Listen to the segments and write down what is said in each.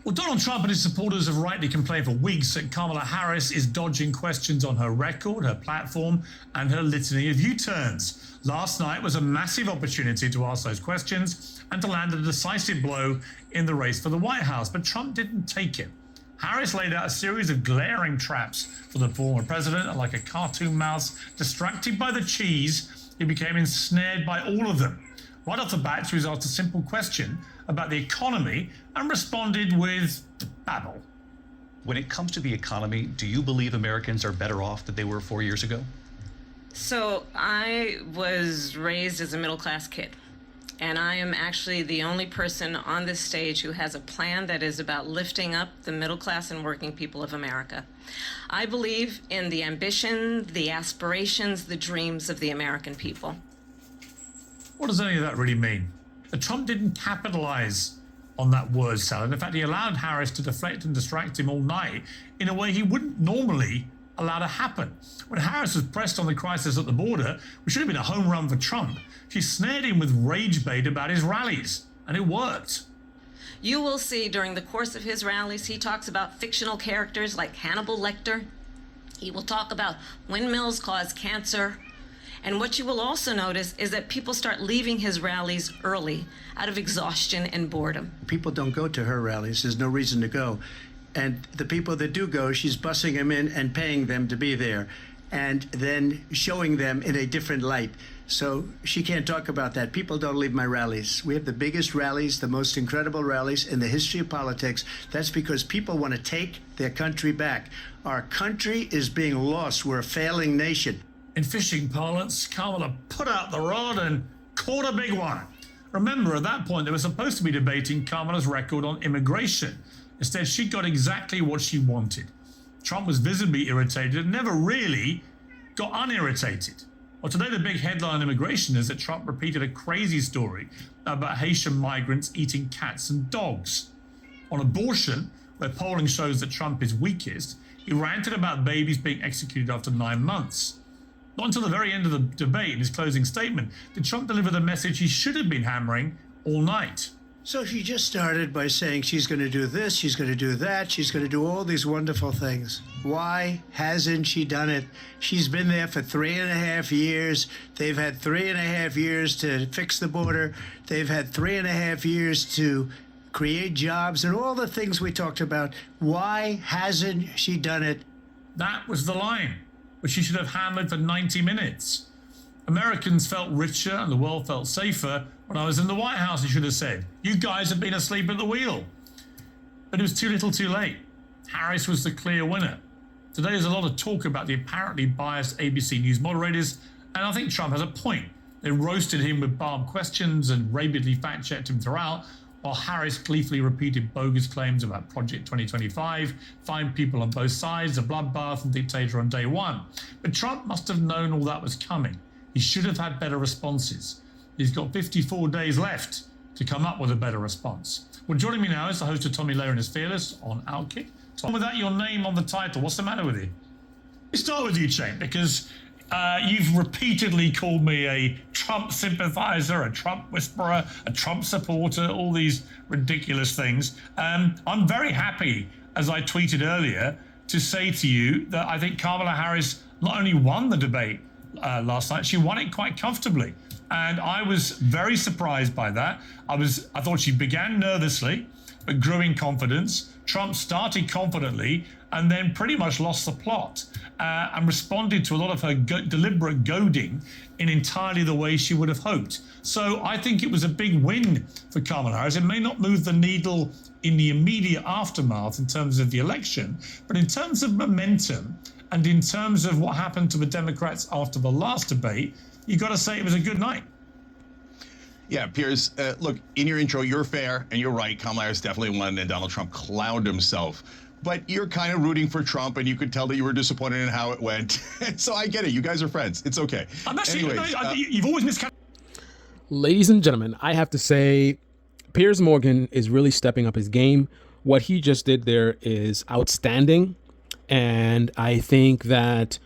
Well, Donald Trump and his supporters have rightly complained for weeks that Kamala Harris is dodging questions on her record, her platform, and her litany of U-turns. Last night was a massive opportunity to ask those questions and to land a decisive blow in the race for the White House, but Trump didn't take it. Harris laid out a series of glaring traps for the former president, and like a cartoon mouse distracted by the cheese, he became ensnared by all of them. Right off the bat, she was asked a simple question about the economy and responded with babble. When it comes to the economy, do you believe Americans are better off than they were 4 years ago? So I was raised as a middle-class kid, and I am actually the only person on this stage who has a plan that is about lifting up the middle class and working people of America. I believe in the ambition, the aspirations, the dreams of the American people. What does any of that really mean? Trump didn't capitalize on that word salad. In fact, he allowed Harris to deflect and distract him all night in a way he wouldn't normally allow to happen. When Harris was pressed on the crisis at the border, which should have been a home run for Trump, she snared him with rage bait about his rallies, and it worked. You will see during the course of his rallies, he talks about fictional characters like Hannibal Lecter. He will talk about windmills cause cancer. And what you will also notice is that people start leaving his rallies early out of exhaustion and boredom. People don't go to her rallies. There's no reason to go. And the people that do go, she's bussing them in and paying them to be there and then showing them in a different light. So she can't talk about that. People don't leave my rallies. We have the biggest rallies, the most incredible rallies in the history of politics. That's because people want to take their country back. Our country is being lost. We're a failing nation. In fishing parlance, Kamala put out the rod and caught a big one. Remember, at that point, they were supposed to be debating Kamala's record on immigration. Instead, she got exactly what she wanted. Trump was visibly irritated and never really got unirritated. Well, today the big headline on immigration is that Trump repeated a crazy story about Haitian migrants eating cats and dogs. On abortion, where polling shows that Trump is weakest, he ranted about babies being executed after 9 months. Not until the very end of the debate in his closing statement did Trump deliver the message he should have been hammering all night. So she just started by saying she's going to do this, she's going to do that, she's going to do all these wonderful things. Why hasn't she done it? She's been there for 3.5 years. They've had 3.5 years to fix the border. They've had 3.5 years to create jobs and all the things we talked about. Why hasn't she done it? That was the line, which she should have hammered for 90 minutes. Americans felt richer and the world felt safer when I was in the White House, he should have said. You guys have been asleep at the wheel. But it was too little too late. Harris was the clear winner. Today there's a lot of talk about the apparently biased ABC News moderators, and I think Trump has a point. They roasted him with barbed questions and rabidly fact-checked him throughout, while Harris gleefully repeated bogus claims about Project 2025, find people on both sides, a bloodbath and dictator on day one. But Trump must have known all that was coming. He should have had better responses. He's got 54 days left to come up with a better response. Well, joining me now is the host of Tommy Lehrer and His Fearless on Outkick. Tom, without your name on the title, what's the matter with you? We start with you, Shane, because you've repeatedly called me a Trump sympathizer, a Trump whisperer, a Trump supporter, all these ridiculous things. I'm very happy, as I tweeted earlier, to say to you that I think Kamala Harris not only won the debate last night, she won it quite comfortably. And I was very surprised by that. I thought she began nervously, but grew in confidence. Trump started confidently and then pretty much lost the plot and responded to a lot of her deliberate goading in entirely the way she would have hoped. So I think it was a big win for Kamala Harris. It may not move the needle in the immediate aftermath in terms of the election, but in terms of momentum and in terms of what happened to the Democrats after the last debate, you got to say it was a good night. Yeah, Piers, look, in your intro, you're fair and you're right. Kamala Harris definitely won and Donald Trump clowned himself. But you're kind of rooting for Trump and you could tell that you were disappointed in how it went. So I get it. You guys are friends. It's okay. I'm actually, you've always miscalculated. Ladies and gentlemen, I have to say, Piers Morgan is really stepping up his game. What he just did there is outstanding. And I think that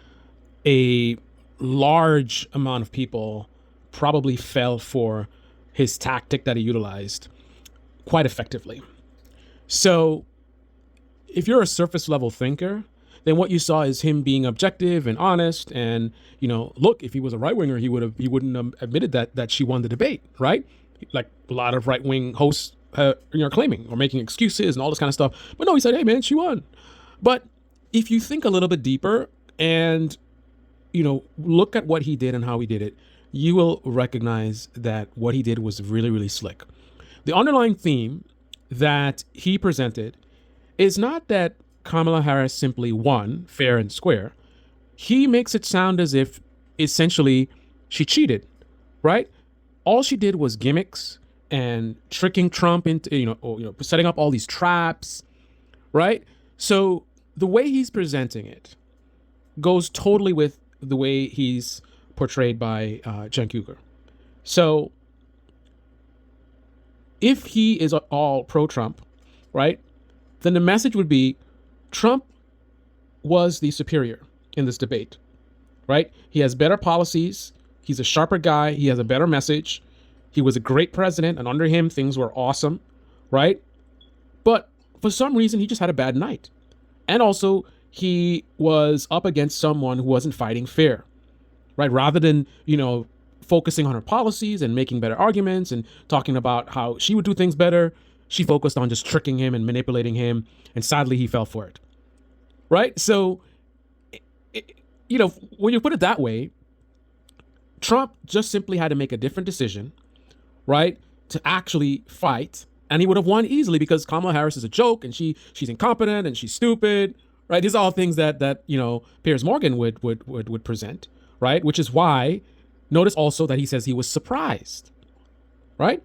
a large amount of people probably fell for his tactic that he utilized quite effectively. So if you're a surface level thinker, then what you saw is him being objective and honest. And, look, if he was a right winger, he wouldn't have admitted that she won the debate, right? Like a lot of right wing hosts, claiming or making excuses and all this kind of stuff. But no, he said, hey man, she won. But if you think a little bit deeper and, look at what he did and how he did it, you will recognize that what he did was really, really slick. The underlying theme that he presented is not that Kamala Harris simply won fair and square. He makes it sound as if essentially she cheated, right? All she did was gimmicks and tricking Trump into, setting up all these traps, right? So the way he's presenting it goes totally with the way he's portrayed by Cenk Uygur. So if he is all pro-Trump, right, then the message would be Trump was the superior in this debate, right? He has better policies. He's a sharper guy. He has a better message. He was a great president, and under him, things were awesome, right? But for some reason, he just had a bad night. And also, he was up against someone who wasn't fighting fair, right? Rather than, focusing on her policies and making better arguments and talking about how she would do things better, she focused on just tricking him and manipulating him. And sadly, he fell for it, right? So, when you put it that way, Trump just simply had to make a different decision, right, to actually fight. And he would have won easily because Kamala Harris is a joke and she's incompetent and she's stupid, right? These are all things that Piers Morgan would present, right? Which is why, notice also that he says he was surprised, right?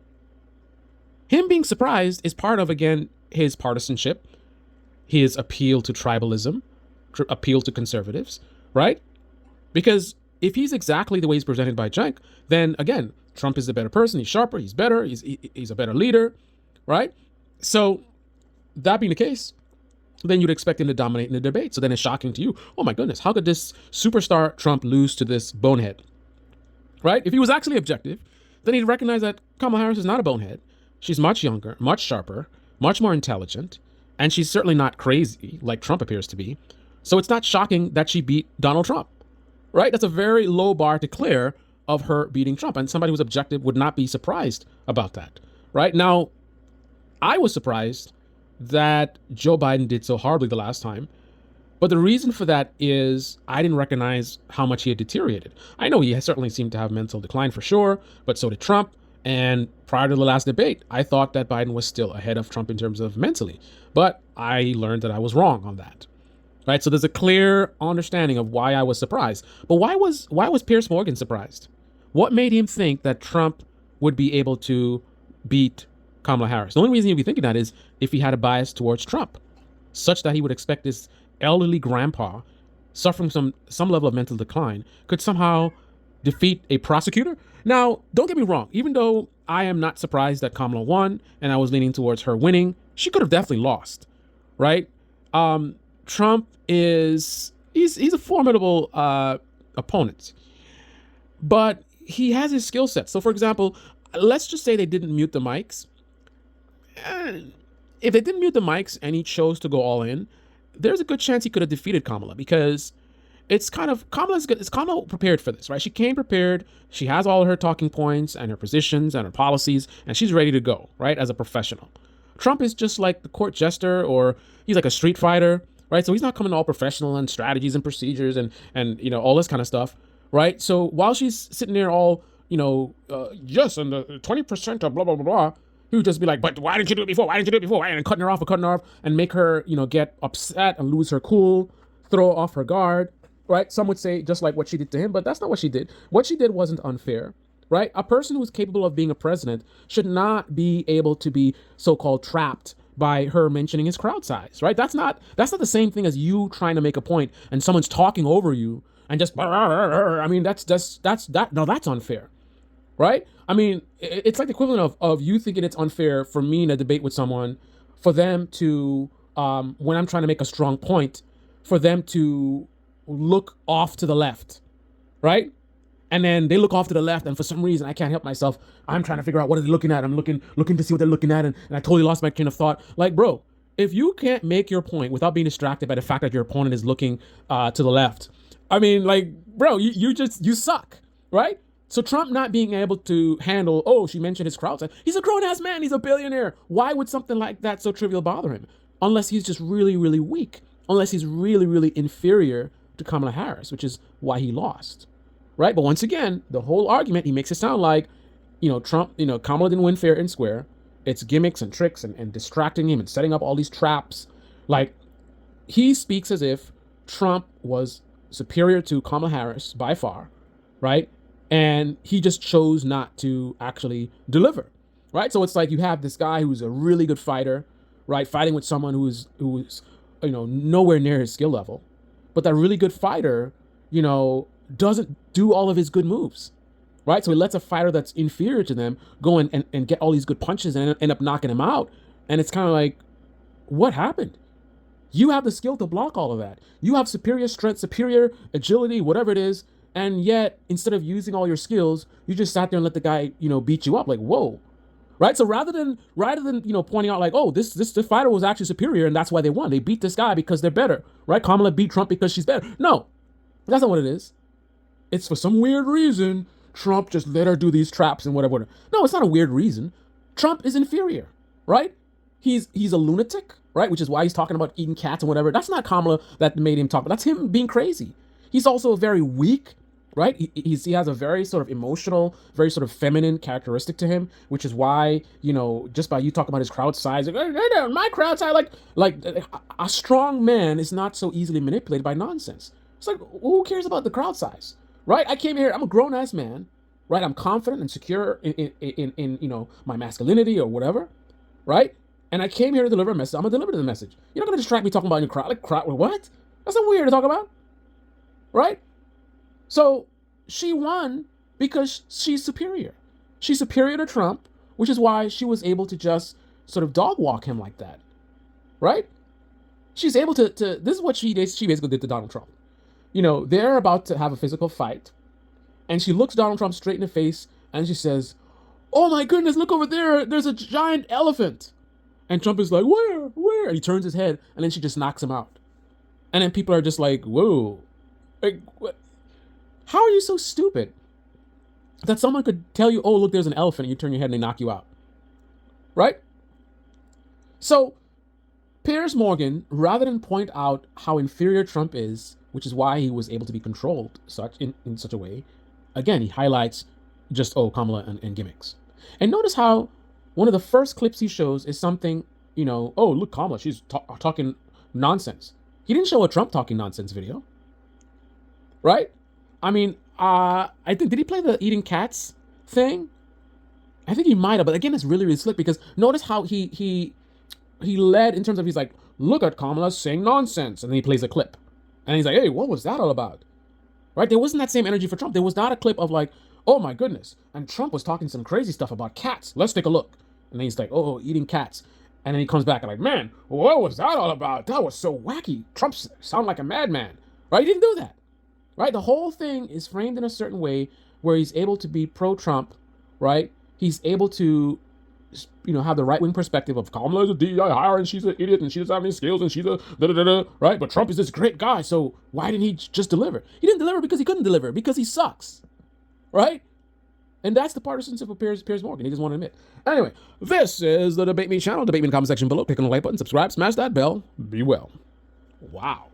Him being surprised is part of, again, his partisanship, his appeal to tribalism, appeal to conservatives, right? Because if he's exactly the way he's presented by Cenk, then again, Trump is the better person. He's sharper. He's better. He's a better leader, right? So that being the case, then you'd expect him to dominate in the debate. So then it's shocking to you. Oh my goodness, how could this superstar Trump lose to this bonehead, right? If he was actually objective, then he'd recognize that Kamala Harris is not a bonehead. She's much younger, much sharper, much more intelligent, and she's certainly not crazy like Trump appears to be. So it's not shocking that she beat Donald Trump, right? That's a very low bar to clear of her beating Trump. And somebody who's objective would not be surprised about that, right? Now, I was surprised that Joe Biden did so horribly the last time. But the reason for that is I didn't recognize how much he had deteriorated. I know he certainly seemed to have mental decline for sure, but so did Trump. And prior to the last debate, I thought that Biden was still ahead of Trump in terms of mentally. But I learned that I was wrong on that. Right? So there's a clear understanding of why I was surprised. But why was Piers Morgan surprised? What made him think that Trump would be able to beat Kamala Harris? The only reason he'd be thinking that is if he had a bias towards Trump, such that he would expect this elderly grandpa suffering some level of mental decline could somehow defeat a prosecutor. Now, don't get me wrong. Even though I am not surprised that Kamala won and I was leaning towards her winning, she could have definitely lost, right? Trump he's a formidable opponent, but he has his skill set. So, for example, let's just say they didn't mute the mics. If they didn't mute the mics and he chose to go all in, there's a good chance he could have defeated Kamala because Kamala prepared for this, right? She came prepared. She has all her talking points and her positions and her policies, and she's ready to go, right? As a professional. Trump is just like the court jester, or he's like a street fighter, right? So he's not coming all professional and strategies and procedures and all this kind of stuff, right? So while she's sitting there all, yes, and the 20% of blah, blah, blah, blah, he would just be like, but why didn't you do it before? Why didn't you do it before? And cutting her off and make her, get upset and lose her cool, throw off her guard, right? Some would say just like what she did to him, but that's not what she did. What she did wasn't unfair, right? A person who's capable of being a president should not be able to be so-called trapped by her mentioning his crowd size, right? That's not the same thing as you trying to make a point and someone's talking over you and just, I mean, that's unfair, right? I mean, it's like the equivalent of you thinking it's unfair for me in a debate with someone, for them to, when I'm trying to make a strong point, for them to look off to the left, right? And then they look off to the left, and for some reason, I can't help myself. I'm trying to figure out what are they looking at. I'm looking to see what they're looking at, and I totally lost my train of thought. Like, bro, if you can't make your point without being distracted by the fact that your opponent is looking to the left, I mean, like, bro, you suck, right? So Trump not being able to handle, oh, she mentioned his crowd size. He's a grown-ass man. He's a billionaire. Why would something like that so trivial bother him? Unless he's just really, really weak. Unless he's really, really inferior to Kamala Harris, which is why he lost, right? But once again, the whole argument, he makes it sound like, Trump, Kamala didn't win fair and square. It's gimmicks and tricks and distracting him and setting up all these traps. Like, he speaks as if Trump was superior to Kamala Harris by far, right? And he just chose not to actually deliver, right? So it's like you have this guy who's a really good fighter, right? Fighting with someone who's nowhere near his skill level. But that really good fighter, doesn't do all of his good moves, right? So he lets a fighter that's inferior to them go and get all these good punches and end up knocking him out. And it's kind of like, what happened? You have the skill to block all of that. You have superior strength, superior agility, whatever it is. And yet, instead of using all your skills, you just sat there and let the guy, beat you up. Like, whoa. Right? So rather than pointing out like, oh, this fighter was actually superior and that's why they won. They beat this guy because they're better. Right? Kamala beat Trump because she's better. No, that's not what it is. It's for some weird reason, Trump just let her do these traps and whatever. No, it's not a weird reason. Trump is inferior, right? He's a lunatic, right? Which is why he's talking about eating cats and whatever. That's not Kamala that made him talk. That's him being crazy. He's also very weak, right? He has a very sort of emotional, very sort of feminine characteristic to him, which is why, just by you talking about his crowd size, my crowd size, like a strong man is not so easily manipulated by nonsense. It's like, who cares about the crowd size, right? I came here, I'm a grown-ass man, right? I'm confident and secure in my masculinity or whatever, right? And I came here to deliver a message. I'm going to deliver the message. You're not going to distract me talking about your crowd. Like, crowd, what? That's so weird to talk about, right? So she won because she's superior. She's superior to Trump, which is why she was able to just sort of dog walk him like that, right? She's able to this is what she basically did to Donald Trump. They're about to have a physical fight, and she looks Donald Trump straight in the face, and she says, oh my goodness, look over there. There's a giant elephant. And Trump is like, where? And he turns his head, and then she just knocks him out. And then people are just like, whoa. Like, what? How are you so stupid that someone could tell you, oh, look, there's an elephant, and you turn your head and they knock you out? Right? So, Piers Morgan, rather than point out how inferior Trump is, which is why he was able to be controlled in such a way, again, he highlights just, Kamala and gimmicks. And notice how one of the first clips he shows is something, oh, look, Kamala, she's talking nonsense. He didn't show a Trump talking nonsense video. Right? I mean, I think, did he play the eating cats thing? I think he might have, but again, it's really, really slick because notice how he led in terms of, he's like, look at Kamala saying nonsense. And then he plays a clip. And he's like, hey, what was that all about? Right? There wasn't that same energy for Trump. There was not a clip of like, oh my goodness. And Trump was talking some crazy stuff about cats. Let's take a look. And then he's like, oh, eating cats. And then he comes back and like, man, what was that all about? That was so wacky. Trump sounded like a madman. Right? He didn't do that. Right? The whole thing is framed in a certain way where he's able to be pro-Trump, right? He's able to, have the right-wing perspective of Kamala is a DEI hire and she's an idiot and she doesn't have any skills and she's a da-da-da-da, right? But Trump is this great guy, so why didn't he just deliver? He didn't deliver because he couldn't deliver, because he sucks, right? And that's the partisanship of Piers Morgan. He just want to admit. Anyway, this is the Debate Me channel. Debate me in the comment section below. Click on the like button, subscribe, smash that bell. Be well. Wow.